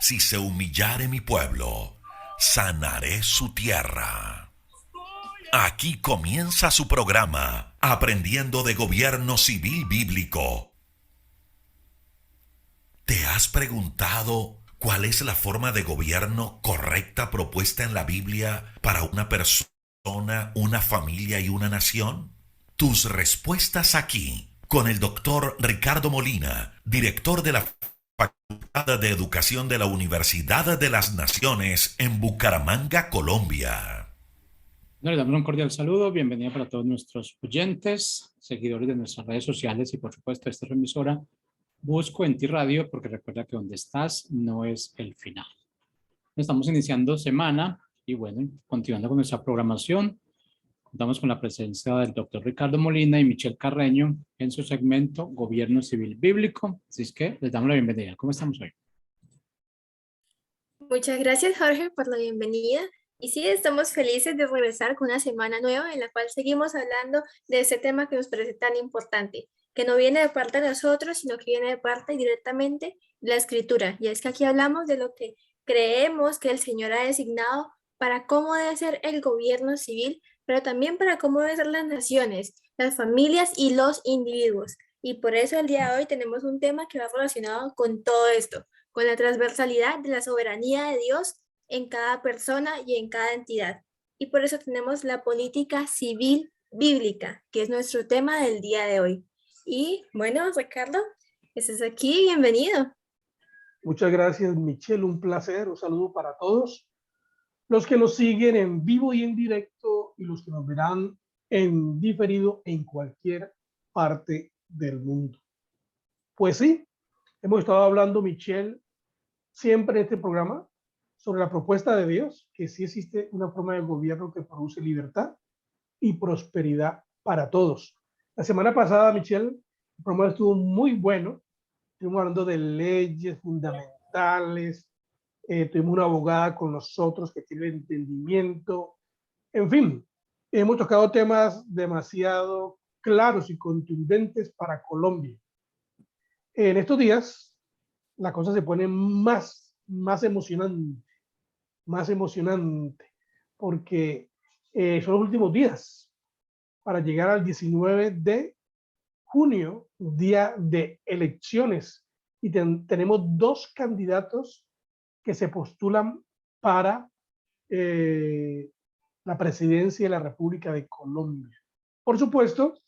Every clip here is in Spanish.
Si se humillare mi pueblo, sanaré su tierra. Aquí comienza su programa, Aprendiendo de Gobierno Civil Bíblico. ¿Te has preguntado cuál es la forma de gobierno correcta propuesta en la Biblia para una persona, una familia y una nación? Tus respuestas aquí, con el doctor Ricardo Molina, director de la Facultad de Educación de la Universidad de las Naciones en Bucaramanga, Colombia. Le damos un cordial saludo, bienvenida para todos nuestros oyentes, seguidores de nuestras redes sociales y por supuesto esta es su emisora Busco en ti Radio, porque recuerda que donde estás no es el final. Estamos iniciando semana y bueno, continuando con nuestra programación, contamos con la presencia del doctor Ricardo Molina y Michelle Carreño en su segmento Gobierno Civil Bíblico. Así es que les damos la bienvenida. ¿Cómo estamos hoy? Muchas gracias, Jorge, por la bienvenida. Y sí, estamos felices de regresar con una semana nueva en la cual seguimos hablando de ese tema que nos parece tan importante, que no viene de parte de nosotros, sino que viene de parte directamente de la Escritura. Y es que aquí hablamos de lo que creemos que el Señor ha designado para cómo debe ser el gobierno civil, pero también para cómo deben ser las naciones, las familias y los individuos. Y por eso el día de hoy tenemos un tema que va relacionado con todo esto, con la transversalidad de la soberanía de Dios en cada persona y en cada entidad. Y por eso tenemos la política civil bíblica, que es nuestro tema del día de hoy. Y bueno, Ricardo, estás aquí, bienvenido. Muchas gracias, Michelle, un placer, un saludo para todos los que nos siguen en vivo y en directo y los que nos verán en diferido en cualquier parte del mundo. Pues sí, hemos estado hablando, Michelle, siempre en este programa sobre la propuesta de Dios, que sí existe una forma de gobierno que produce libertad y prosperidad para todos. La semana pasada, Michelle, el programa estuvo muy bueno. Estuvimos hablando de leyes fundamentales, tuvimos una abogada con nosotros que tiene entendimiento. En fin, hemos tocado temas demasiado claros y contundentes para Colombia. En estos días, la cosa se pone más emocionante, porque son los últimos días para llegar al 19 de junio, día de elecciones, y tenemos dos candidatos que se postulan para la presidencia de la República de Colombia. Por supuesto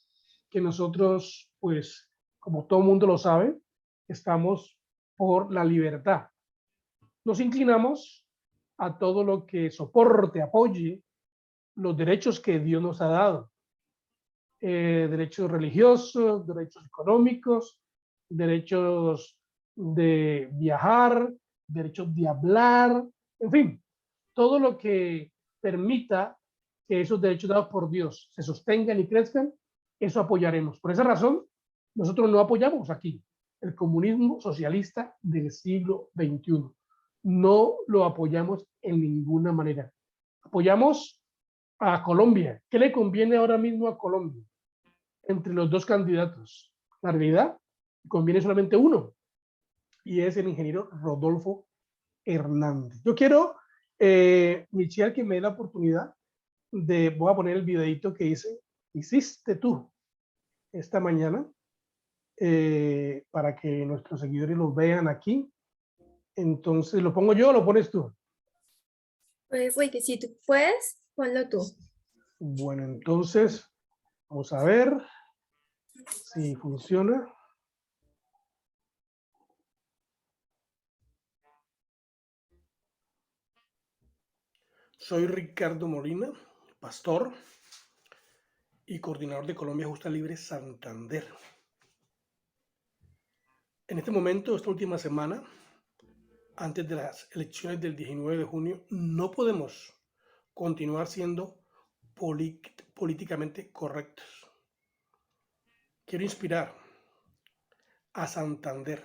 que nosotros, pues, como todo el mundo lo sabe, estamos por la libertad. Nos inclinamos a todo lo que soporte, apoye los derechos que Dios nos ha dado. Derechos religiosos, derechos económicos, derechos de viajar, derechos de hablar, en fin, todo lo que permita que esos derechos dados por Dios se sostengan y crezcan, eso apoyaremos. Por esa razón, nosotros no apoyamos aquí el comunismo socialista del siglo XXI. No lo apoyamos en ninguna manera. Apoyamos a Colombia. ¿Qué le conviene ahora mismo a Colombia? Entre los dos candidatos, la realidad, conviene solamente uno, y es el ingeniero Rodolfo Hernández. Yo quiero, Michelle, que me dé la oportunidad voy a poner el videito que hiciste tú esta mañana, para que nuestros seguidores lo vean aquí. Entonces, ¿lo pongo yo o lo pones tú? Pues, Ricky, si tú puedes, ponlo tú. Bueno, entonces, vamos a ver si funciona. Soy Ricardo Molina, pastor y coordinador de Colombia Justa Libre Santander. En este momento, esta última semana, antes de las elecciones del 19 de junio, no podemos continuar siendo políticamente correctos. Quiero inspirar a Santander.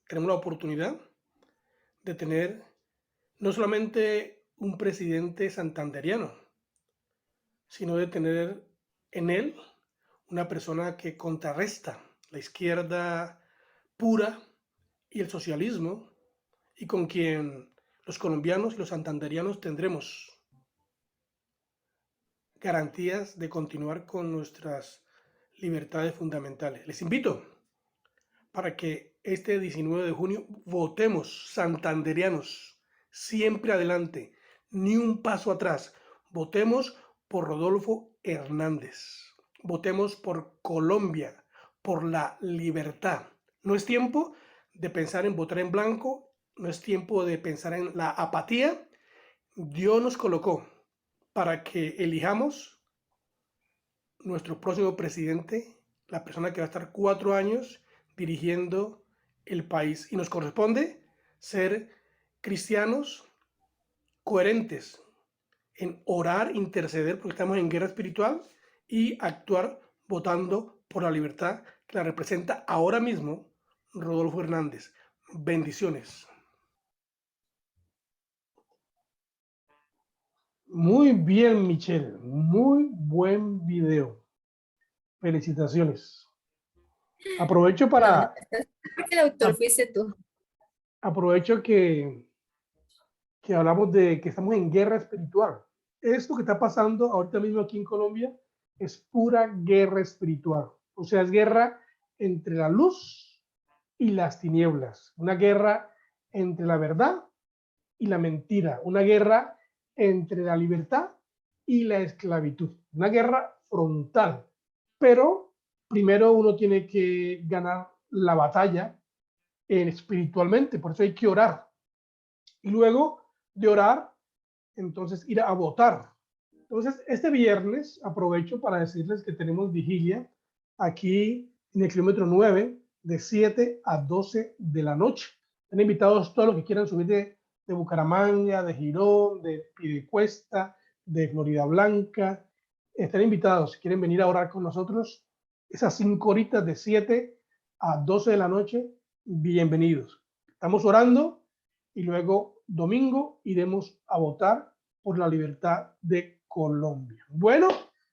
Tenemos la oportunidad de tener no solamente un presidente santanderiano, sino de tener en él una persona que contrarresta la izquierda pura y el socialismo y con quien los colombianos y los santanderianos tendremos garantías de continuar con nuestras libertades fundamentales. Les invito para que este 19 de junio votemos santanderianos, siempre adelante, ni un paso atrás. Votemos por Rodolfo Hernández. Votemos por Colombia, por la libertad. No es tiempo de pensar en votar en blanco, no es tiempo de pensar en la apatía. Dios nos colocó para que elijamos nuestro próximo presidente, la persona que va a estar 4 años dirigiendo el país. Y nos corresponde ser cristianos coherentes en orar, interceder, porque estamos en guerra espiritual, y actuar votando por la libertad que la representa ahora mismo Rodolfo Hernández. Bendiciones. Muy bien, Michelle. Muy buen video. Felicitaciones. Aprovecho No, para porque el autor fuiste tú. aprovecho que hablamos de que estamos en guerra espiritual. Esto que está pasando ahorita mismo aquí en Colombia es pura guerra espiritual. O sea, es guerra entre la luz y las tinieblas. Una guerra entre la verdad y la mentira. Una guerra entre la libertad y la esclavitud. Una guerra frontal. Pero primero uno tiene que ganar la batalla espiritualmente. Por eso hay que orar. Y luego de orar, entonces ir a votar. Entonces, este viernes aprovecho para decirles que tenemos vigilia aquí en el kilómetro 9 de 7 a 12 de la noche. Están invitados todos los que quieran subir de Bucaramanga, de Girón, de Piedecuesta, de Florida Blanca. Están invitados, si quieren venir a orar con nosotros, esas 5 horitas de 7 a 12 de la noche, bienvenidos. Estamos orando y luego domingo iremos a votar por la libertad de Colombia. Bueno,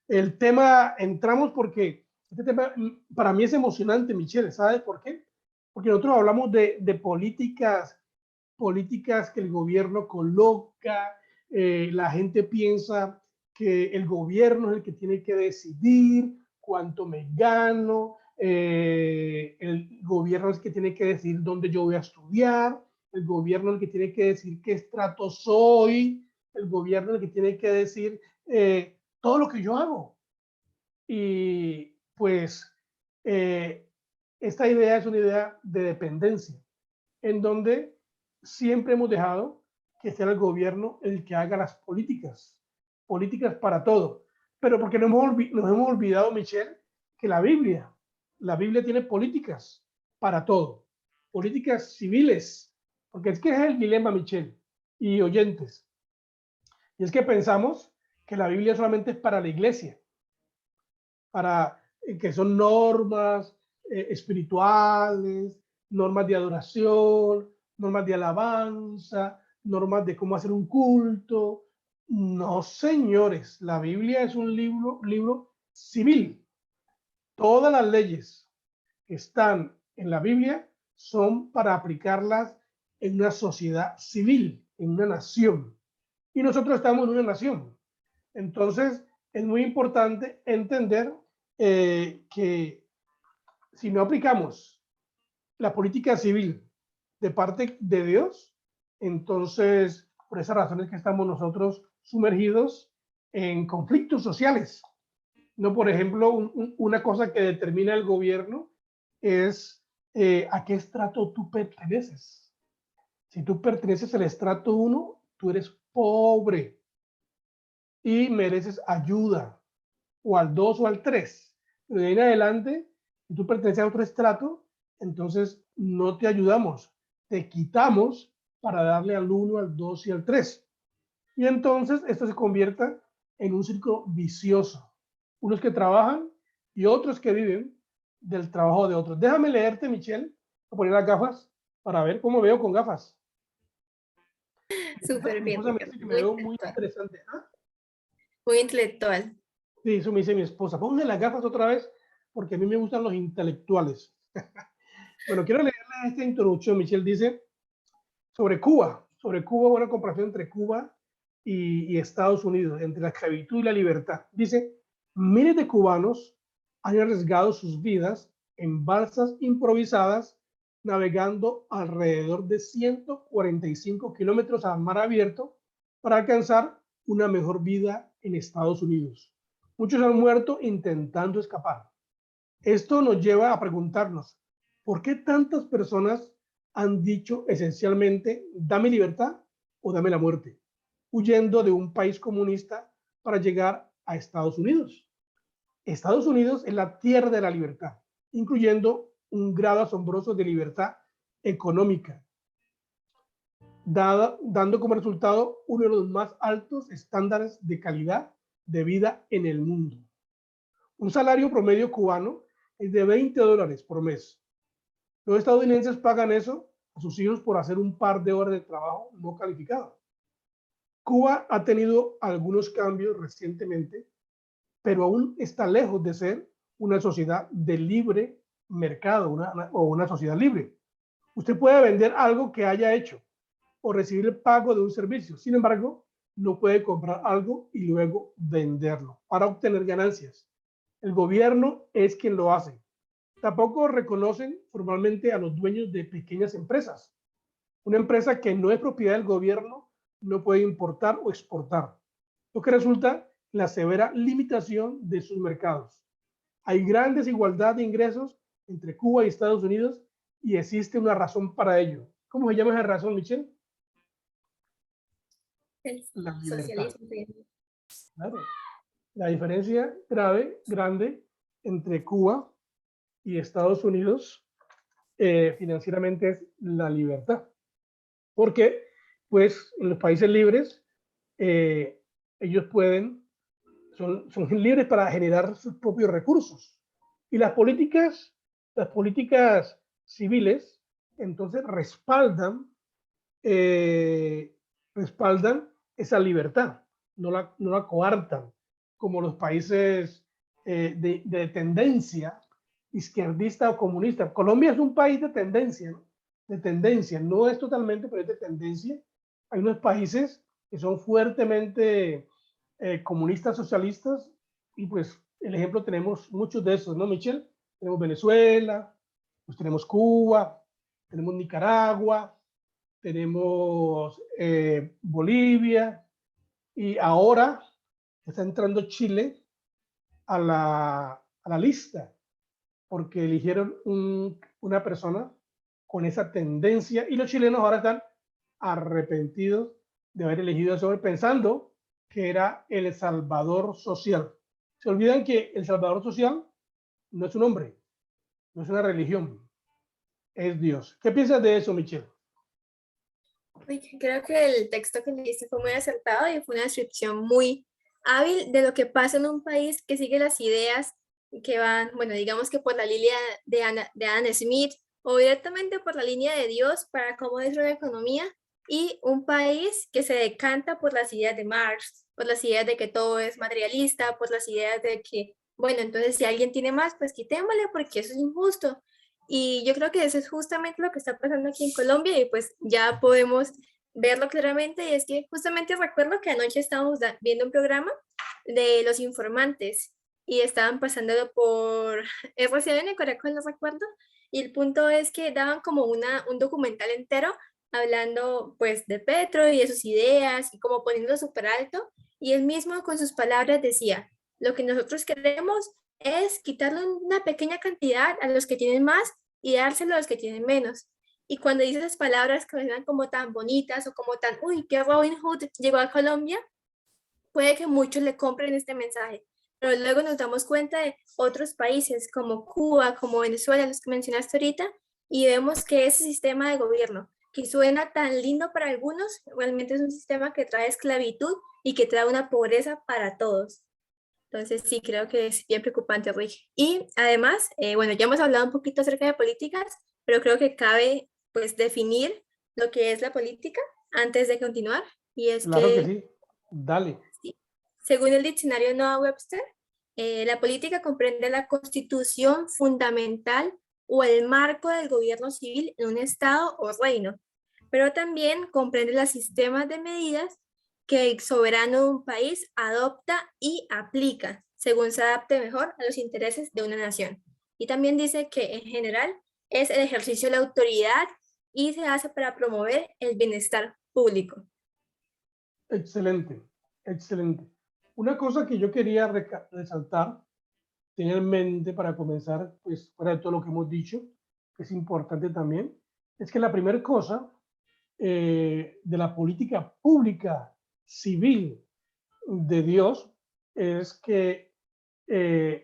el tema, entramos porque este tema para mí es emocionante, Michelle, ¿sabes por qué? Porque nosotros hablamos de políticas que el gobierno coloca, la gente piensa que el gobierno es el que tiene que decidir cuánto me gano, el gobierno es el que tiene que decidir dónde yo voy a estudiar, el gobierno es el que tiene que decir qué estrato soy, el gobierno es el que tiene que decir todo lo que yo hago. Y pues esta idea es una idea de dependencia, en donde siempre hemos dejado que sea el gobierno el que haga las políticas para todo. Pero porque nos hemos olvidado, Michelle, que la Biblia tiene políticas para todo, políticas civiles, porque es que es el dilema, Michelle y oyentes, y es que pensamos que la Biblia solamente es para la iglesia, para que son normas espirituales, normas de adoración, normas de alabanza, normas de cómo hacer un culto. No, señores, la Biblia es un libro civil. Todas las leyes que están en la Biblia son para aplicarlas en una sociedad civil, en una nación. Y nosotros estamos en una nación. Entonces, es muy importante entender que si no aplicamos la política civil de parte de Dios, entonces, por esas razones que estamos nosotros sumergidos en conflictos sociales. No, por ejemplo, una cosa que determina el gobierno es a qué estrato tú perteneces. Si tú perteneces al estrato 1, tú eres pobre y mereces ayuda, o al 2 o al 3. Pero de ahí en adelante, si tú perteneces a otro estrato, entonces no te ayudamos, te quitamos para darle al 1, al 2 y al 3. Y entonces esto se convierta en un círculo vicioso. Unos que trabajan y otros que viven del trabajo de otros. Déjame leerte, Michelle, voy a poner las gafas para ver cómo veo con gafas. Súper Mi bien, esposa me Ricardo. dice que me veo muy interesante. ¿Ah? Muy intelectual. Sí, eso me dice mi esposa. Ponme las gafas otra vez porque a mí me gustan los intelectuales. Bueno, quiero leerle esta introducción. Michelle dice, sobre Cuba, una comparación entre Cuba y Estados Unidos, entre la esclavitud y la libertad. Dice, miles de cubanos han arriesgado sus vidas en balsas improvisadas, navegando alrededor de 145 kilómetros a mar abierto para alcanzar una mejor vida en Estados Unidos. Muchos han muerto intentando escapar. Esto nos lleva a preguntarnos, ¿por qué tantas personas han dicho esencialmente, dame libertad o dame la muerte, huyendo de un país comunista para llegar a Estados Unidos? Estados Unidos es la tierra de la libertad, incluyendo un grado asombroso de libertad económica, dando como resultado uno de los más altos estándares de calidad de vida en el mundo. Un salario promedio cubano es de $20 por mes. Los estadounidenses pagan eso a sus hijos por hacer un par de horas de trabajo no calificado. Cuba ha tenido algunos cambios recientemente, pero aún está lejos de ser una sociedad de libre mercado o una sociedad libre. Usted puede vender algo que haya hecho o recibir el pago de un servicio. Sin embargo, no puede comprar algo y luego venderlo para obtener ganancias. El gobierno es quien lo hace. Tampoco reconocen formalmente a los dueños de pequeñas empresas. Una empresa que no es propiedad del gobierno no puede importar o exportar, lo que resulta en la severa limitación de sus mercados. Hay gran desigualdad de ingresos entre Cuba y Estados Unidos y existe una razón para ello. ¿Cómo se llama esa razón, Michelle? La libertad. Socialismo. Claro. La diferencia grande entre Cuba y Estados Unidos financieramente es la libertad. Porque, pues, en los países libres, ellos son libres para generar sus propios recursos. Y las políticas civiles, entonces, respaldan esa libertad, no la coartan, como los países de tendencia izquierdista o comunista. Colombia es un país de tendencia, ¿no? De tendencia, no es totalmente, pero es de tendencia. Hay unos países que son fuertemente comunistas, socialistas, y pues el ejemplo tenemos muchos de esos, ¿no, Michelle? Tenemos Venezuela, pues tenemos Cuba, tenemos Nicaragua, tenemos Bolivia, y ahora está entrando Chile a la lista, porque eligieron una persona con esa tendencia, y los chilenos ahora están arrepentidos de haber elegido ese hombre pensando que era el salvador social. Se olvidan que el salvador social no es un hombre, no es una religión, es Dios. ¿Qué piensas de eso, Michelle? Creo que el texto que leíste fue muy acertado y fue una descripción muy hábil de lo que pasa en un país que sigue las ideas que van, bueno, digamos que por la línea de Adam Smith o directamente por la línea de Dios para cómo es la economía, y un país que se decanta por las ideas de Marx, por las ideas de que todo es materialista, por las ideas de que, bueno, entonces si alguien tiene más, pues quitémosle porque eso es injusto. Y yo creo que eso es justamente lo que está pasando aquí en Colombia y pues ya podemos verlo claramente. Y es que justamente recuerdo que anoche estábamos viendo un programa de Los Informantes y estaban pasándolo por RCN, Caracol, no recuerdo. Y el punto es que daban como un documental entero hablando pues de Petro y de sus ideas y como poniéndolo súper alto. Y él mismo con sus palabras decía, lo que nosotros queremos es quitarle una pequeña cantidad a los que tienen más y dárselo a los que tienen menos. Y cuando dice esas palabras que suenan como tan bonitas o como tan, uy, que Robin Hood llegó a Colombia, puede que muchos le compren este mensaje. Pero luego nos damos cuenta de otros países como Cuba, como Venezuela, los que mencionaste ahorita, y vemos que ese sistema de gobierno, que suena tan lindo para algunos, realmente es un sistema que trae esclavitud y que trae una pobreza para todos. Entonces sí, creo que es bien preocupante, Rick. Y además, bueno, ya hemos hablado un poquito acerca de políticas, pero creo que cabe pues definir lo que es la política antes de continuar. Y es Claro que sí, dale. Sí, según el diccionario Noah Webster, la política comprende la constitución fundamental o el marco del gobierno civil en un estado o reino. pero también comprende los sistemas de medidas que el soberano de un país adopta y aplica, según se adapte mejor a los intereses de una nación. Y también dice que en general es el ejercicio de la autoridad y se hace para promover el bienestar público. Excelente, excelente. Una cosa que yo quería resaltar, tener en mente para comenzar, pues fuera de todo lo que hemos dicho, que es importante también, es que la primera cosa de la política pública civil de Dios es que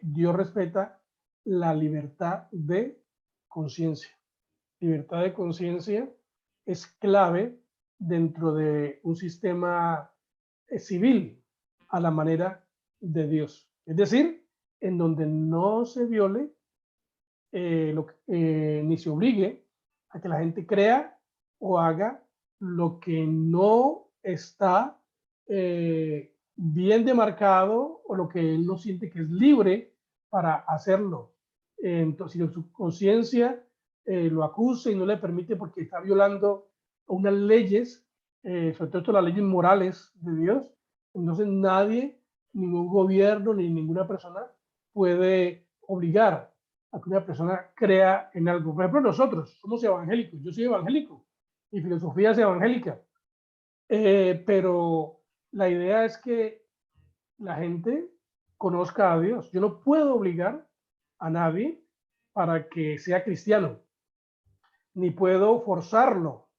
Dios respeta la libertad de conciencia. Libertad de conciencia es clave dentro de un sistema civil a la manera de Dios. Es decir, en donde no se viole ni se obligue a que la gente crea o haga lo que no está bien demarcado o lo que él no siente que es libre para hacerlo. Entonces, si su conciencia lo acusa y no le permite porque está violando unas leyes, sobre todo las leyes morales de Dios, entonces nadie, ningún gobierno ni ninguna persona puede obligar a que una persona crea en algo. Por ejemplo, nosotros somos evangélicos, yo soy evangélico, mi filosofía es evangélica, pero la idea es que la gente conozca a Dios. Yo no puedo obligar a nadie para que sea cristiano, ni puedo forzarlo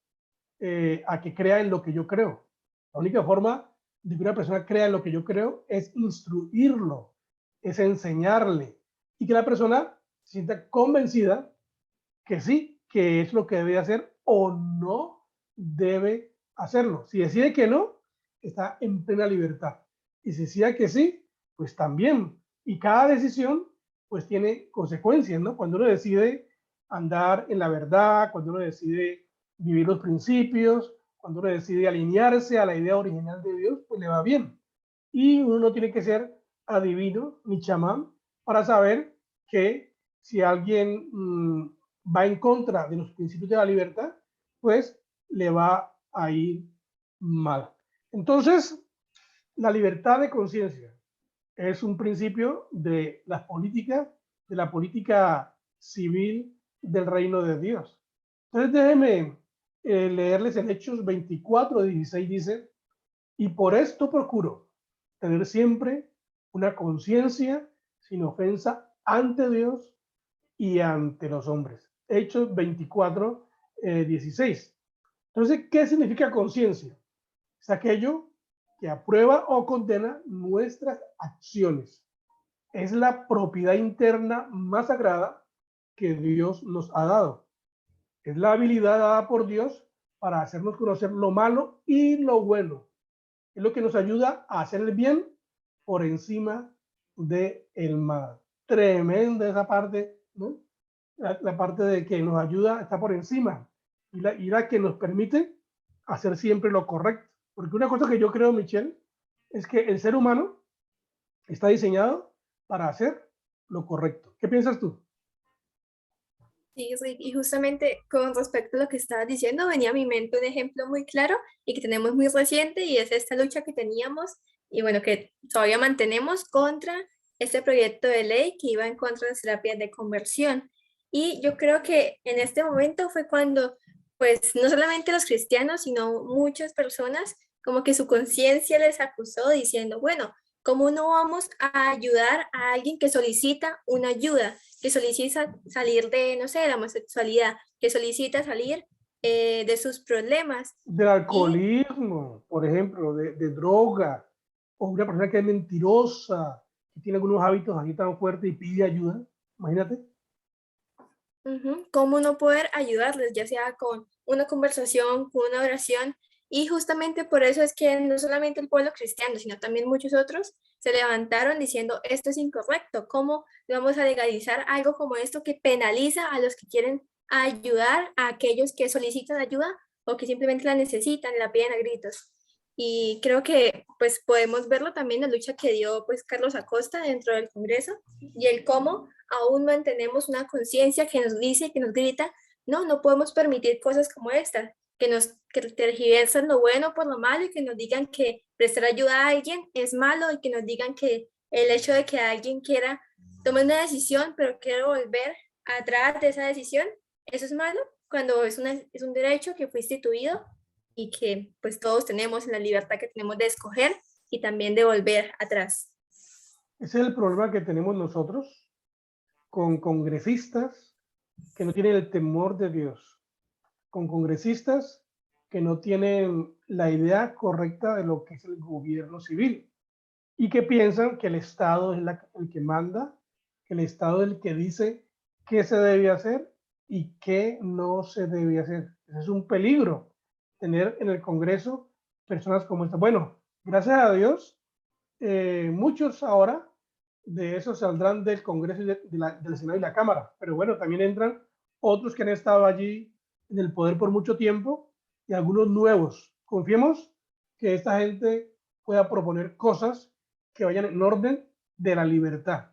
a que crea en lo que yo creo. La única forma de que una persona crea en lo que yo creo es instruirlo, es enseñarle y que la persona se sienta convencida que sí, que es lo que debe hacer o no debe hacerlo. Si decide que no, está en plena libertad. Y si decide que sí, pues también. Y cada decisión pues tiene consecuencias, ¿no? Cuando uno decide andar en la verdad, cuando uno decide vivir los principios, cuando uno decide alinearse a la idea original de Dios, pues le va bien. Y uno no tiene que ser adivino ni chamán para saber que si alguien va en contra de los principios de la libertad, pues le va a ir mal. Entonces, la libertad de conciencia es un principio de las políticas, de la política civil del reino de Dios. Entonces, déjenme leerles en Hechos 24:16, dice, y por esto procuro tener siempre una conciencia sin ofensa ante Dios y ante los hombres. Hechos 24:16. Entonces, ¿qué significa conciencia? Es aquello que aprueba o condena nuestras acciones. Es la propiedad interna más sagrada que Dios nos ha dado. Es la habilidad dada por Dios para hacernos conocer lo malo y lo bueno. Es lo que nos ayuda a hacer el bien por encima del mal. Tremenda esa parte, ¿no? La parte de que nos ayuda está por encima y la que nos permite hacer siempre lo correcto. Porque una cosa que yo creo, Michelle, es que el ser humano está diseñado para hacer lo correcto. ¿Qué piensas tú? Sí, y justamente con respecto a lo que estabas diciendo, venía a mi mente un ejemplo muy claro y que tenemos muy reciente y es esta lucha que teníamos y bueno, que todavía mantenemos contra este proyecto de ley que iba en contra de las terapias de conversión. Y yo creo que en este momento fue cuando, pues, no solamente los cristianos, sino muchas personas, como que su conciencia les acusó diciendo, bueno, ¿cómo no vamos a ayudar a alguien que solicita una ayuda, que solicita salir de, no sé, de la homosexualidad, que solicita salir de sus problemas? Del Y alcoholismo, por ejemplo, de droga, o una persona que es mentirosa, que tiene algunos hábitos así tan fuertes y pide ayuda. Imagínate. cómo no poder ayudarles, ya sea con una conversación, con una oración. Y justamente por eso es que no solamente el pueblo cristiano, sino también muchos otros se levantaron diciendo esto es incorrecto. ¿Cómo vamos a legalizar algo como esto que penaliza a los que quieren ayudar, a aquellos que solicitan ayuda o que simplemente la necesitan, la piden a gritos? Y creo que pues podemos verlo también en la lucha que dio pues Carlos Acosta dentro del Congreso y el cómo aún mantenemos una conciencia que nos dice, que nos grita, no, no podemos permitir cosas como esta. que tergiversan lo bueno por lo malo y que nos digan que prestar ayuda a alguien es malo y que nos digan que el hecho de que alguien quiera tomar una decisión pero quiera volver atrás de esa decisión, eso es malo cuando es un derecho que fue instituido y que pues todos tenemos la libertad que tenemos de escoger y también de volver atrás. Ese es el problema que tenemos nosotros con congresistas que no tienen el temor de Dios, con congresistas que no tienen la idea correcta de lo que es el gobierno civil y que piensan que el Estado es el que manda, que el Estado es el que dice qué se debe hacer y qué no se debe hacer. Ese es un peligro, tener en el Congreso personas como esta. Bueno, gracias a Dios, muchos ahora de esos saldrán del Congreso, del Senado y la Cámara, pero bueno, también entran otros que han estado allí en el poder por mucho tiempo y algunos nuevos. Confiemos que esta gente pueda proponer cosas que vayan en orden de la libertad,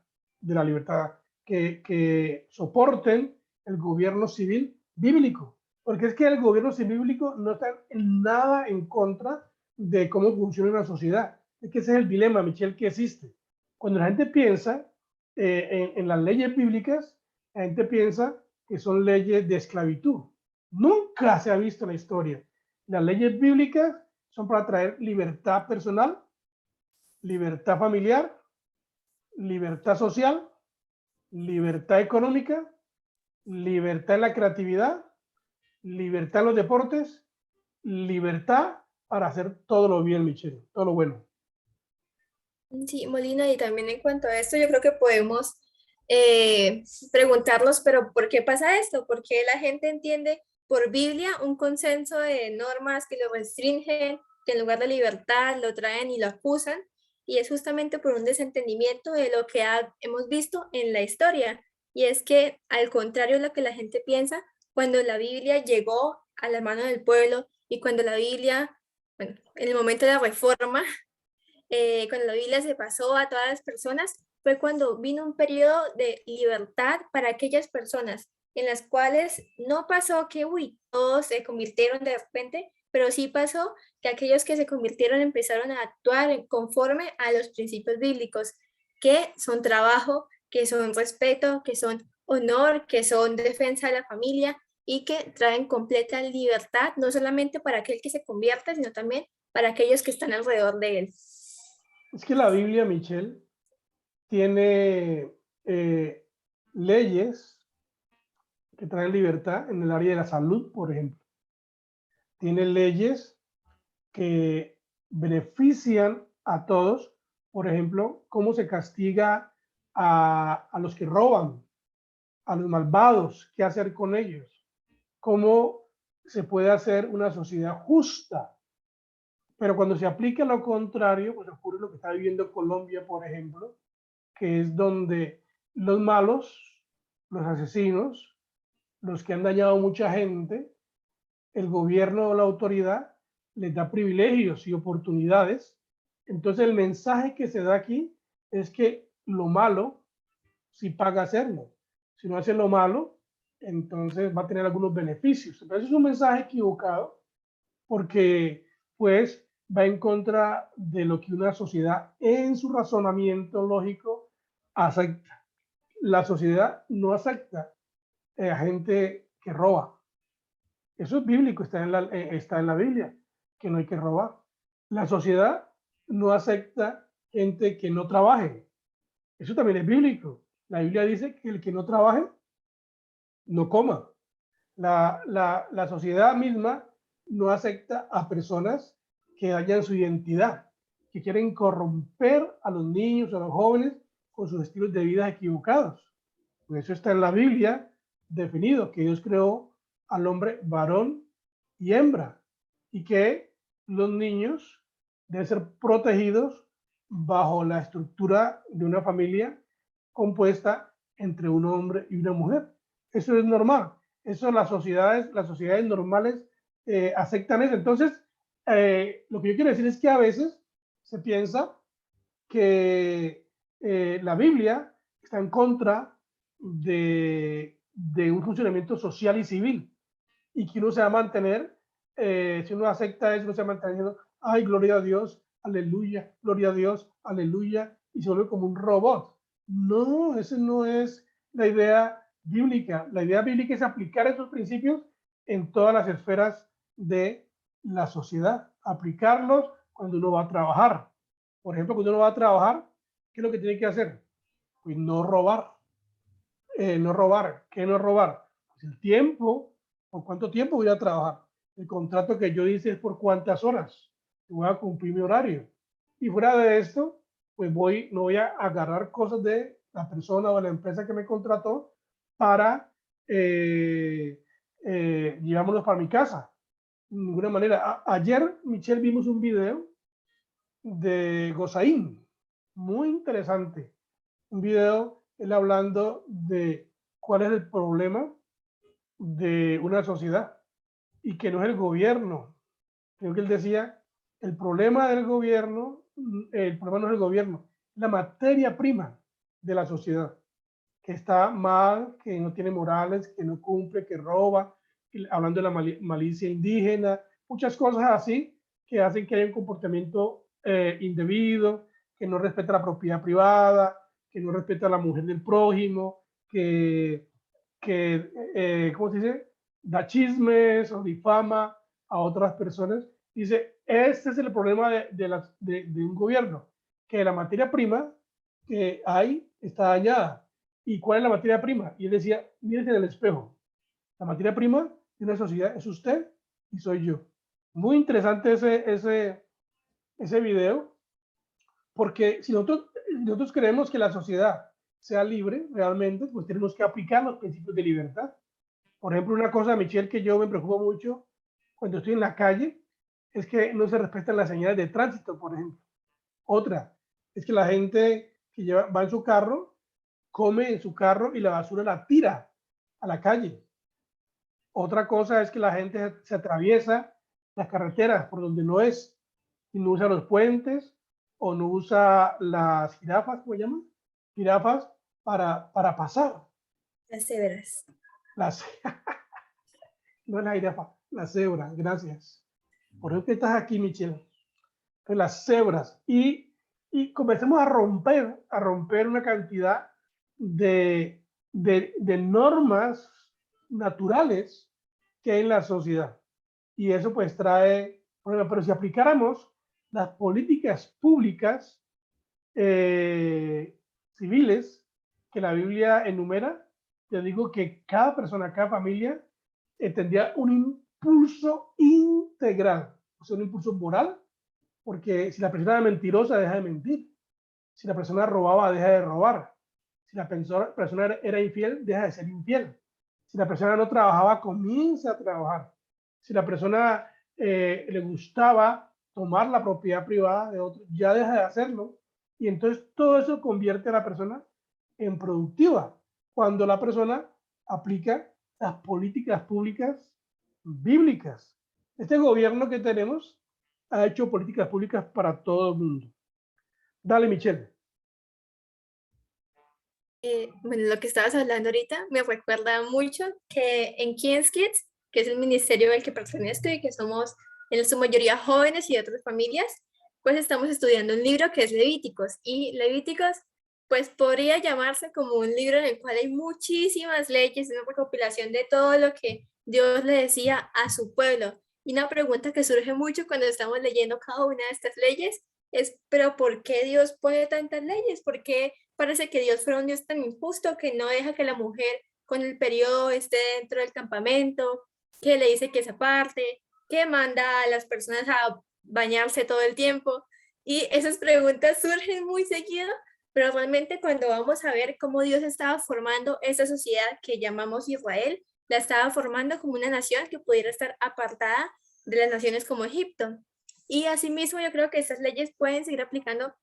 que soporten el gobierno civil bíblico, porque es que el gobierno civil bíblico no está en nada en contra de cómo funciona una sociedad. Es que ese es el dilema, Michelle, que existe. Cuando la gente piensa en las leyes bíblicas, la gente piensa que son leyes de esclavitud. Nunca se ha visto en la historia. Las leyes bíblicas son para traer libertad personal, libertad familiar, libertad social, libertad económica, libertad en la creatividad, libertad en los deportes, libertad para hacer todo lo bien, Michelle, todo lo bueno. Sí, Molina, y también en cuanto a esto, yo creo que podemos preguntarnos, pero ¿por qué pasa esto? ¿Por qué la gente entiende por Biblia un consenso de normas que lo restringen, que en lugar de libertad lo traen y lo acusan? Y es justamente por un desentendimiento de lo que hemos visto en la historia. Y es que, al contrario de lo que la gente piensa, cuando la Biblia llegó a la mano del pueblo y cuando la Biblia, bueno, en el momento de la reforma, cuando la Biblia se pasó a todas las personas, fue cuando vino un periodo de libertad para aquellas personas en las cuales no pasó que, todos se convirtieron de repente, pero sí pasó que aquellos que se convirtieron empezaron a actuar conforme a los principios bíblicos, que son trabajo, que son respeto, que son honor, que son defensa de la familia y que traen completa libertad, no solamente para aquel que se convierta, sino también para aquellos que están alrededor de él. Es que la Biblia, Michelle, tiene leyes que traen libertad en el área de la salud, por ejemplo. Tiene leyes que benefician a todos, por ejemplo, cómo se castiga a los que roban, a los malvados, qué hacer con ellos, cómo se puede hacer una sociedad justa. Pero cuando se aplica lo contrario, pues ocurre lo que está viviendo Colombia, por ejemplo, que es donde los malos, los asesinos, los que han dañado a mucha gente, el gobierno o la autoridad les da privilegios y oportunidades. Entonces el mensaje que se da aquí es que lo malo sí paga hacerlo. Si no hace lo malo, entonces va a tener algunos beneficios. Pero eso es un mensaje equivocado porque pues va en contra de lo que una sociedad en su razonamiento lógico acepta. La sociedad no acepta a gente que roba. Eso es bíblico, está en la Biblia, que no hay que robar. La sociedad no acepta gente que no trabaje. Eso también es bíblico. La Biblia dice que el que no trabaje, no coma. La sociedad misma no acepta a personas que dañan su identidad, que quieren corromper a los niños, a los jóvenes, con sus estilos de vida equivocados. Por eso está en la Biblia definido que Dios creó al hombre varón y hembra, y que los niños deben ser protegidos bajo la estructura de una familia compuesta entre un hombre y una mujer. Eso es normal. Eso las sociedades normales aceptan eso. Entonces, lo que yo quiero decir es que a veces se piensa que la Biblia está en contra de un funcionamiento social y civil y que uno se va a mantener si uno acepta eso, uno se mantiene diciendo, ay, gloria a Dios, aleluya, gloria a Dios, aleluya, y se vuelve como un robot. No, esa no es la idea bíblica. La idea bíblica es aplicar esos principios en todas las esferas de la sociedad, aplicarlos cuando uno va a trabajar. Por ejemplo, cuando uno va a trabajar, ¿qué es lo que tiene que hacer? Pues no robar. No robar. ¿Qué no robar? Pues el tiempo. ¿Por cuánto tiempo voy a trabajar? El contrato que yo dice es por cuántas horas. Voy a cumplir mi horario. Y fuera de esto, pues no voy a agarrar cosas de la persona o de la empresa que me contrató para llevármelos para mi casa. De ninguna manera. Ayer, Michelle, vimos un video de Gosaín, muy interesante. Un video, él hablando de cuál es el problema de una sociedad y que no es el gobierno. Creo que él decía, el problema del gobierno, el problema no es el gobierno, la materia prima de la sociedad, que está mal, que no tiene morales, que no cumple, que roba, hablando de la malicia indígena, muchas cosas así que hacen que haya un comportamiento indebido, que no respeta la propiedad privada, que no respeta a la mujer del prójimo, que ¿cómo se dice? Da chismes o difama a otras personas. Dice, este es el problema de un gobierno, que la materia prima que hay está dañada. ¿Y cuál es la materia prima? Y él decía, mírese en el espejo. La materia prima de una sociedad es usted y soy yo. Muy interesante ese video, porque si nosotros queremos que la sociedad sea libre realmente, pues tenemos que aplicar los principios de libertad. Por ejemplo, una cosa, Michelle, que yo me preocupo mucho cuando estoy en la calle, es que no se respetan las señales de tránsito, por ejemplo. Otra, es que la gente que va en su carro, come en su carro y la basura la tira a la calle. Otra cosa es que la gente se atraviesa las carreteras por donde no es, y no usa los puentes o no usa las jirafas, ¿cómo se llaman? Jirafas para pasar. Las cebras. Las, no es la jirafa, la cebra, gracias. Por eso que estás aquí, Michelle. Las cebras. Y comencemos a romper una cantidad de normas naturales que hay en la sociedad. Y eso pues trae problemas. Pero si aplicáramos las políticas públicas civiles que la Biblia enumera, te digo que cada persona, cada familia tendría un impulso integral, o sea, un impulso moral, porque si la persona era mentirosa, deja de mentir. Si la persona robaba, deja de robar. Si la persona era infiel, deja de ser infiel. Si la persona no trabajaba, comienza a trabajar. Si la persona le gustaba tomar la propiedad privada de otro, ya deja de hacerlo. Y entonces todo eso convierte a la persona en productiva, cuando la persona aplica las políticas públicas bíblicas. Este gobierno que tenemos ha hecho políticas públicas para todo el mundo. Dale, Michelle. Bueno, lo que estabas hablando ahorita me recuerda mucho que en King's Kids, que es el ministerio al que pertenezco y que somos en su mayoría jóvenes y de otras familias, pues estamos estudiando un libro que es Levíticos. Y Levíticos, pues podría llamarse como un libro en el cual hay muchísimas leyes, una recopilación de todo lo que Dios le decía a su pueblo. Y una pregunta que surge mucho cuando estamos leyendo cada una de estas leyes es, ¿pero por qué Dios pone tantas leyes? ¿Por qué parece que Dios fuera un Dios tan injusto que no deja que la mujer con el periodo esté dentro del campamento, que le dice que se aparte, que manda a las personas a bañarse todo el tiempo? Y esas preguntas surgen muy seguido, pero realmente cuando vamos a ver cómo Dios estaba formando esa sociedad que llamamos Israel, la estaba formando como una nación que pudiera estar apartada de las naciones como Egipto. Y asimismo yo creo que estas leyes pueden seguir aplicando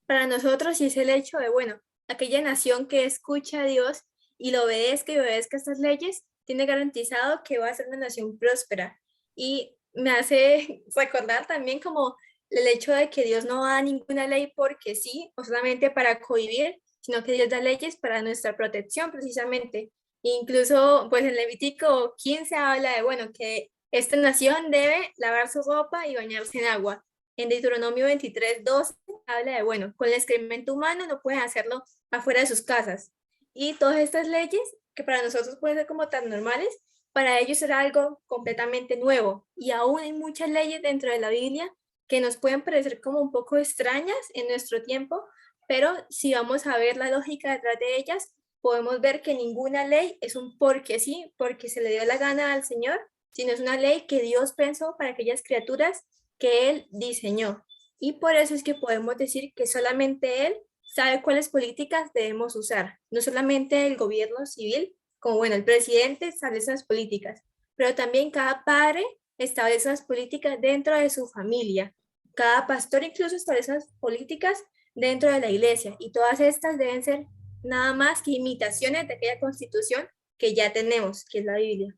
para nosotros, y es el hecho de, bueno, aquella nación que escucha a Dios y lo obedezca y obedezca estas leyes, tiene garantizado que va a ser una nación próspera. Y me hace recordar también como el hecho de que Dios no da ninguna ley porque sí, o solamente para cohibir, sino que Dios da leyes para nuestra protección precisamente. Incluso, pues en Levítico 15 habla de, bueno, que Esta nación debe lavar su ropa y bañarse en agua. En Deuteronomio 23:12 habla de, bueno, con el excremento humano no pueden hacerlo afuera de sus casas. Y todas estas leyes, que para nosotros pueden ser como tan normales, para ellos era algo completamente nuevo. Y aún hay muchas leyes dentro de la Biblia que nos pueden parecer como un poco extrañas en nuestro tiempo, pero si vamos a ver la lógica detrás de ellas, podemos ver que ninguna ley es un porque sí, porque se le dio la gana al Señor, sino es una ley que Dios pensó para aquellas criaturas que Él diseñó. Y por eso es que podemos decir que solamente Él sabe cuáles políticas debemos usar. No solamente el gobierno civil, como bueno, el presidente establece las políticas, pero también cada padre establece las políticas dentro de su familia. Cada pastor incluso establece las políticas dentro de la iglesia y todas estas deben ser nada más que imitaciones de aquella constitución que ya tenemos, que es la Biblia.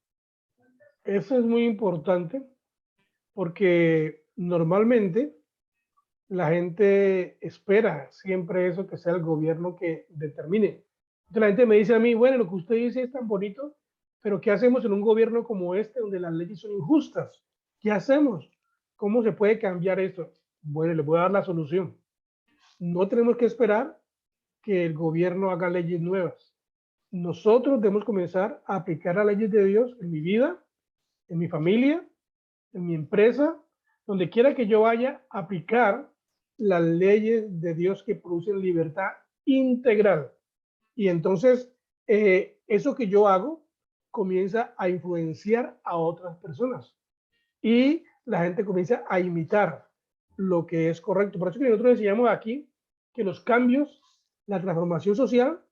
Eso es muy importante porque normalmente la gente espera siempre eso, que sea el gobierno que determine. Entonces la gente me dice a mí, bueno, lo que usted dice es tan bonito, pero ¿qué hacemos en un gobierno como este donde las leyes son injustas? ¿Qué hacemos? ¿Cómo se puede cambiar esto? Bueno, les voy a dar la solución. No tenemos que esperar que el gobierno haga leyes nuevas. Nosotros debemos comenzar a aplicar las leyes de Dios en mi vida, en mi familia, en mi empresa, donde quiera que yo vaya, a aplicar las leyes de Dios que producen libertad integral. Y entonces, eso que yo hago comienza a influenciar a otras personas y la gente comienza a imitar lo que es correcto. Por eso que nosotros enseñamos aquí que los cambios, la transformación social,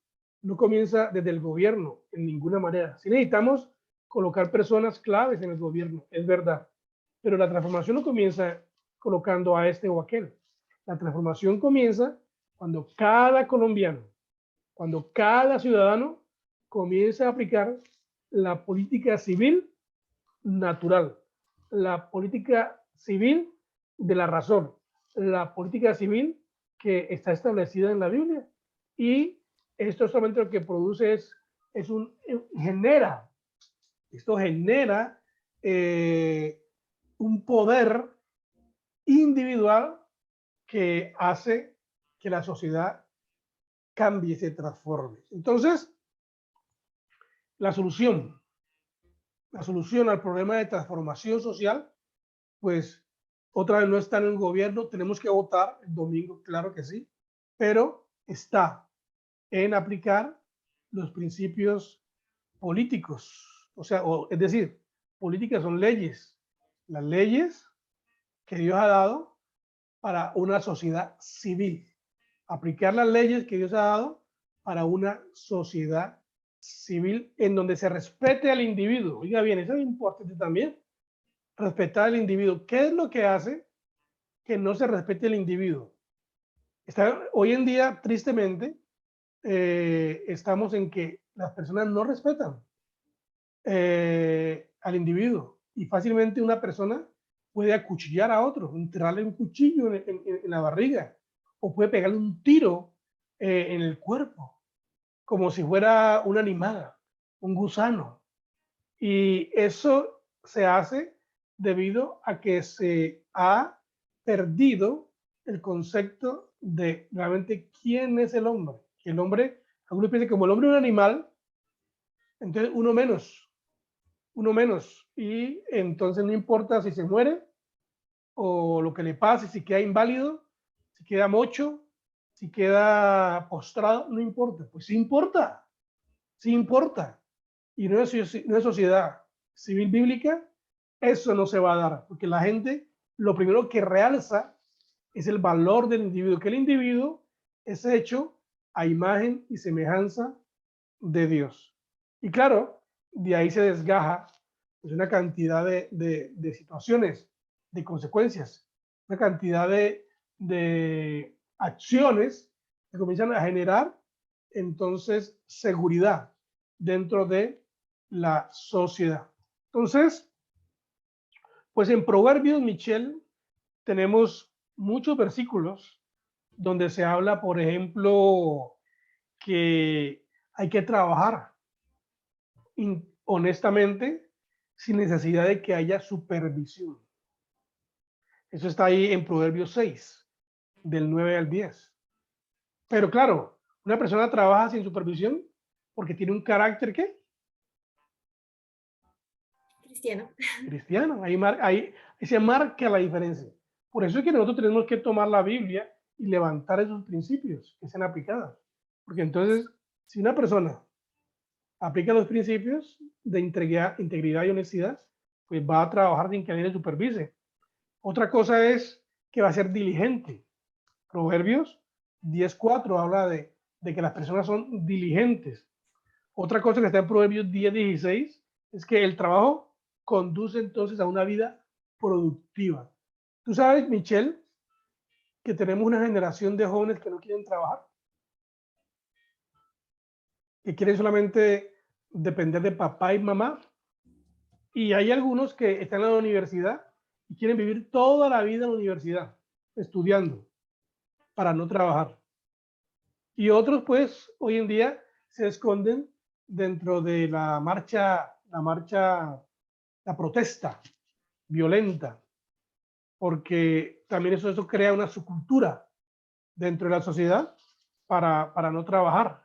no comienza desde el gobierno en ninguna manera. Si necesitamos colocar personas claves en el gobierno, es verdad, pero la transformación no comienza colocando a este o aquel. La transformación comienza cuando cada colombiano, cuando cada ciudadano comienza a aplicar la política civil natural, la política civil de la razón, la política civil que está establecida en la Biblia. Y esto solamente lo que produce genera, esto genera un poder individual que hace que la sociedad cambie, se transforme. Entonces, la solución al problema de transformación social, pues otra vez no está en el gobierno, tenemos que votar el domingo, claro que sí, pero está en aplicar los principios políticos, o sea, es decir, políticas son leyes, las leyes que Dios ha dado para una sociedad civil, aplicar las leyes que Dios ha dado para una sociedad civil en donde se respete al individuo. Oiga bien, eso es importante también, respetar al individuo. ¿Qué es lo que hace que no se respete el individuo? Hoy en día, tristemente, estamos en que las personas no respetan al individuo y fácilmente una persona puede acuchillar a otro, entrarle un cuchillo en la barriga o puede pegarle un tiro en el cuerpo, como si fuera un animal, un gusano. Y eso se hace debido a que se ha perdido el concepto de realmente quién es el hombre. Que el hombre, algunos piensan que como el hombre es un animal, entonces uno menos. Y entonces no importa si se muere o lo que le pase, si queda inválido, si queda mocho, si queda postrado, no importa. Pues sí importa, sí importa. Y no es sociedad civil bíblica, eso no se va a dar, porque la gente lo primero que realza es el valor del individuo, que el individuo es hecho a imagen y semejanza de Dios. Y claro, de ahí se desgaja pues, una cantidad de situaciones, de consecuencias, una cantidad de acciones que comienzan a generar entonces seguridad dentro de la sociedad. Entonces, pues en Proverbios, Michelle, tenemos muchos versículos donde se habla, por ejemplo, que hay que trabajar honestamente sin necesidad de que haya supervisión. Eso está ahí en Proverbios 6, del 9 al 10. Pero claro, una persona trabaja sin supervisión porque tiene un carácter, ¿qué? Cristiano. Cristiano. Ahí se marca la diferencia. Por eso es que nosotros tenemos que tomar la Biblia y levantar esos principios que sean aplicados. Porque entonces, si una persona aplica los principios de integridad y honestidad, pues va a trabajar sin que alguien le supervise. Otra cosa es que va a ser diligente. Proverbios 10:4 habla de que las personas son diligentes. Otra cosa que está en Proverbios 10:16 es que el trabajo conduce entonces a una vida productiva. Tú sabes, Michelle, que tenemos una generación de jóvenes que no quieren trabajar, que quieren solamente depender de papá y mamá. Y hay algunos que están en la universidad y quieren vivir toda la vida en la universidad, estudiando, para no trabajar. Y otros, pues, hoy en día se esconden dentro de la protesta violenta, porque también eso crea una subcultura dentro de la sociedad para no trabajar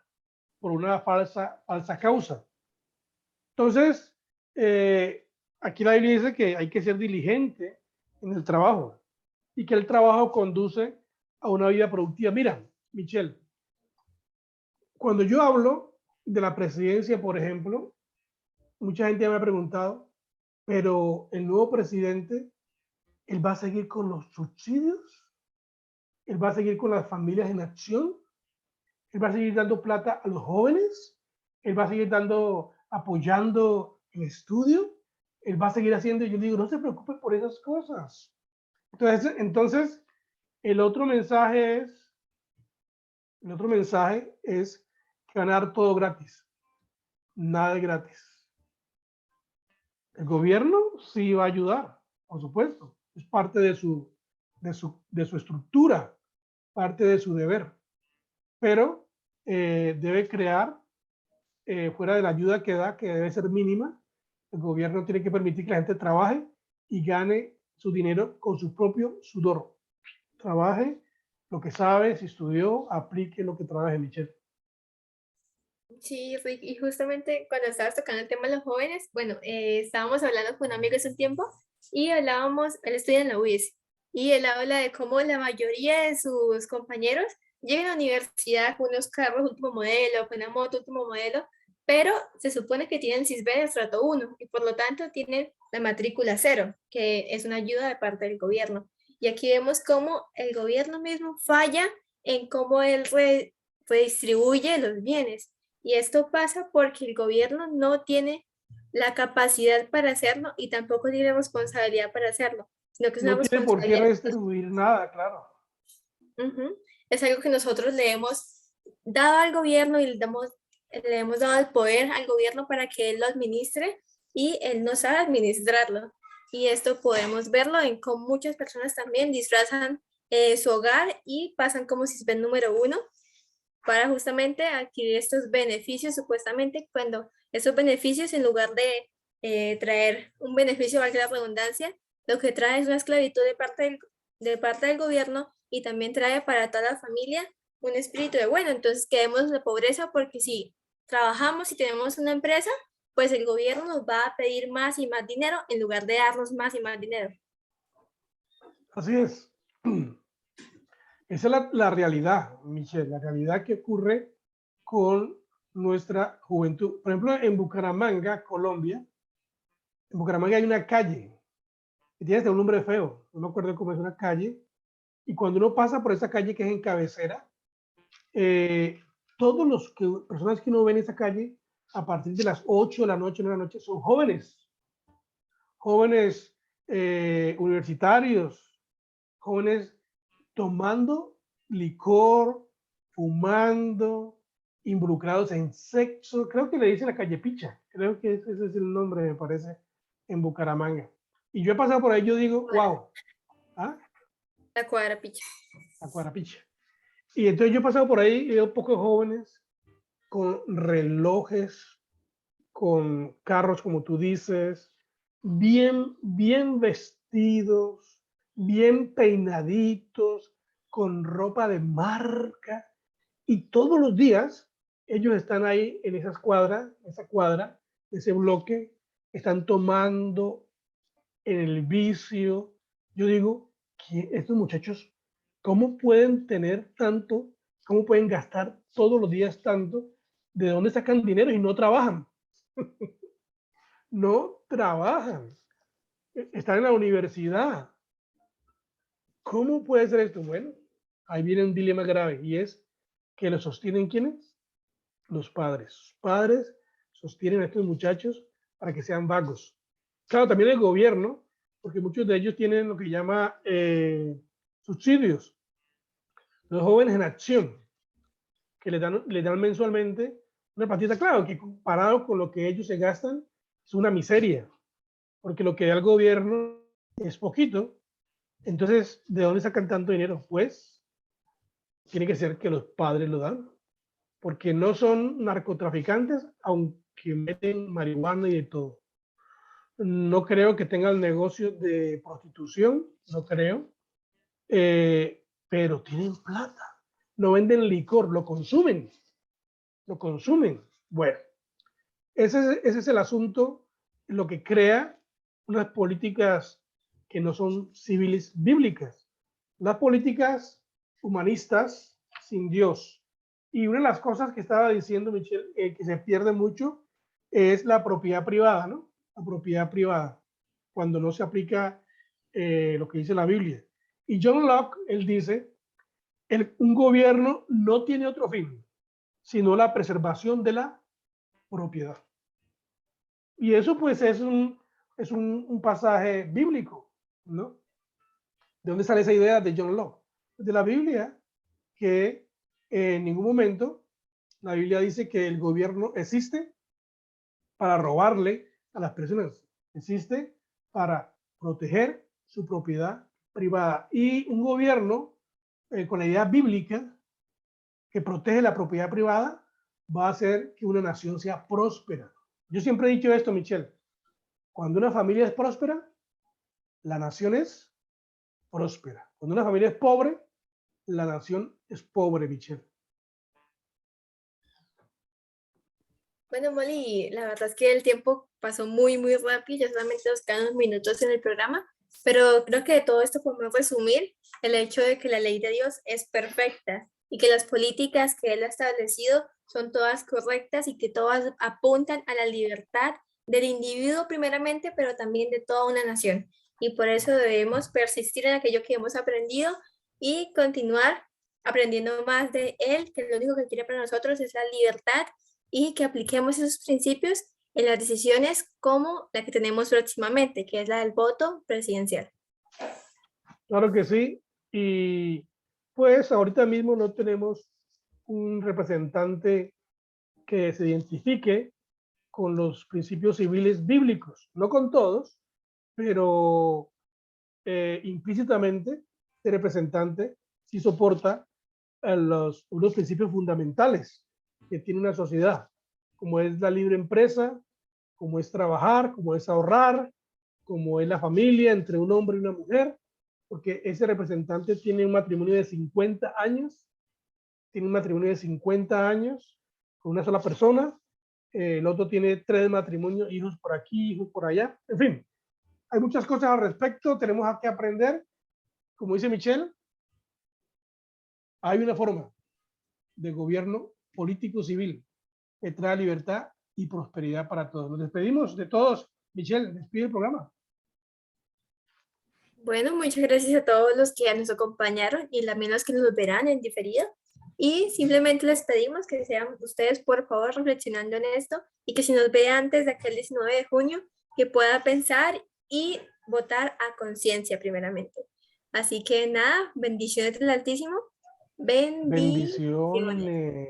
por una falsa causa. Entonces, aquí la Biblia dice que hay que ser diligente en el trabajo y que el trabajo conduce a una vida productiva. Mira, Michelle, cuando yo hablo de la presidencia, por ejemplo, mucha gente me ha preguntado, pero el nuevo presidente, ¿él va a seguir con los subsidios? ¿Él va a seguir con las familias en acción? ¿Él va a seguir dando plata a los jóvenes? ¿Él va a seguir apoyando el estudio? ¿Él va a seguir haciendo? Yo digo, no se preocupe por esas cosas. Entonces el otro mensaje es que van a dar todo gratis. Nada de gratis. El gobierno sí va a ayudar, por supuesto. Es parte de su estructura, parte de su deber. Pero debe crear, fuera de la ayuda que da, que debe ser mínima, el gobierno tiene que permitir que la gente trabaje y gane su dinero con su propio sudor. Trabaje lo que sabe, si estudió, aplique lo que trabaje, Michelle. Sí, Rick, y justamente cuando estabas tocando el tema de los jóvenes, bueno, estábamos hablando con un amigo hace un tiempo y hablábamos, él estudia en la UIS y él habla de cómo la mayoría de sus compañeros llegan a la universidad con unos carros último modelo, con una moto último modelo, pero se supone que tienen CISBEN de estrato 1 y por lo tanto tienen la matrícula 0, que es una ayuda de parte del gobierno. Y aquí vemos cómo el gobierno mismo falla en cómo él redistribuye los bienes. Y esto pasa porque el gobierno no tiene la capacidad para hacerlo y tampoco tiene responsabilidad para hacerlo, sino que es una No tiene por qué responsabilidad. redistribuir nada, claro. Es algo que nosotros le hemos dado al gobierno y le hemos dado el poder al gobierno para que él lo administre y él no sabe administrarlo. Y esto podemos verlo en cómo muchas personas también disfrazan su hogar y pasan como si ven número 1 para justamente adquirir estos beneficios supuestamente, cuando esos beneficios, en lugar de traer un beneficio, valga la redundancia, lo que trae es una esclavitud de parte del gobierno y también trae para toda la familia un espíritu de, bueno, entonces quedemos de pobreza porque si trabajamos y tenemos una empresa, pues el gobierno nos va a pedir más y más dinero en lugar de darnos más y más dinero. Así es. Esa es la realidad, Michelle, la realidad que ocurre con nuestra juventud. Por ejemplo, en Bucaramanga, Colombia, en Bucaramanga hay una calle que tiene un nombre feo, no me acuerdo cómo es una calle, y cuando uno pasa por esa calle que es en cabecera, todos personas que uno ve en esa calle, a partir de las 8 de la noche, 9 de la noche, son jóvenes universitarios, jóvenes tomando licor, fumando, involucrados en sexo. Creo que le dice la calle Picha, creo que ese es el nombre, me parece, en Bucaramanga. Y yo he pasado por ahí, yo digo, wow. ¿Ah? La cuadra Picha. La cuadra Picha. Y entonces yo he pasado por ahí y veo pocos jóvenes con relojes, con carros, como tú dices, bien vestidos, bien peinaditos, con ropa de marca, y todos los días ellos están ahí en esa cuadra, ese bloque, están tomando en el vicio. Yo digo, estos muchachos, ¿cómo pueden tener tanto? ¿Cómo pueden gastar todos los días tanto? ¿De dónde sacan dinero y no trabajan? No trabajan. Están en la universidad. ¿Cómo puede ser esto? Bueno, ahí viene un dilema grave, y es que lo sostienen ¿quiénes? Los padres. Los padres sostienen a estos muchachos para que sean vagos. Claro, también el gobierno, porque muchos de ellos tienen lo que llama subsidios. Los jóvenes en acción, que le dan mensualmente una partida, claro, que comparado con lo que ellos se gastan, es una miseria, porque lo que da el gobierno es poquito. Entonces, ¿de dónde sacan tanto dinero? Pues tiene que ser que los padres lo dan, porque no son narcotraficantes, aunque meten marihuana y de todo. No creo que tengan negocio de prostitución, no creo, pero tienen plata. No venden licor, lo consumen, lo consumen. Bueno, ese es el asunto, lo que crea unas políticas que no son civiles bíblicas, las políticas humanistas sin Dios. Y una de las cosas que estaba diciendo Michelle, que se pierde mucho, es la propiedad privada, ¿no? La propiedad privada, cuando no se aplica lo que dice la Biblia. Y John Locke, él dice, un gobierno no tiene otro fin, sino la preservación de la propiedad. Y eso pues es un pasaje bíblico, ¿no? ¿De dónde sale esa idea de John Locke? De la Biblia, que en ningún momento la Biblia dice que el gobierno existe para robarle a las personas, existe para proteger su propiedad privada. Y un gobierno con la idea bíblica que protege la propiedad privada va a hacer que una nación sea próspera. Yo siempre he dicho esto, Michelle, cuando una familia es próspera, la nación es próspera. Cuando una familia es pobre, la nación es pobre, Michelle. Bueno, Molly, la verdad es que el tiempo pasó muy, muy rápido, ya solamente nos quedan unos minutos en el programa, pero creo que de todo esto podemos resumir el hecho de que la ley de Dios es perfecta y que las políticas que Él ha establecido son todas correctas y que todas apuntan a la libertad del individuo primeramente, pero también de toda una nación. Y por eso debemos persistir en aquello que hemos aprendido y continuar aprendiendo más de Él, que lo único que quiere para nosotros es la libertad y que apliquemos esos principios en las decisiones como la que tenemos próximamente, que es la del voto presidencial. Claro que sí. Y pues ahorita mismo no tenemos un representante que se identifique con los principios civiles bíblicos, no con todos, pero implícitamente el representante sí soporta unos principios fundamentales que tiene una sociedad, como es la libre empresa, como es trabajar, como es ahorrar, como es la familia entre un hombre y una mujer, porque ese representante tiene un matrimonio de 50 años, tiene un matrimonio de 50 años con una sola persona, el otro tiene 3 matrimonios, hijos por aquí, hijos por allá, en fin, hay muchas cosas al respecto, tenemos que aprender, como dice Michelle, hay una forma de gobierno político civil que trae libertad y prosperidad para todos. Nos despedimos de todos. Michelle, despide el programa. Bueno, muchas gracias a todos los que nos acompañaron y también los que nos verán en diferido. Y simplemente les pedimos que sean ustedes, por favor, reflexionando en esto y que si nos ve antes de aquel 19 de junio, que pueda pensar y votar a conciencia primeramente. Así que nada, bendiciones del Altísimo. Bendiciones. Bendiciones.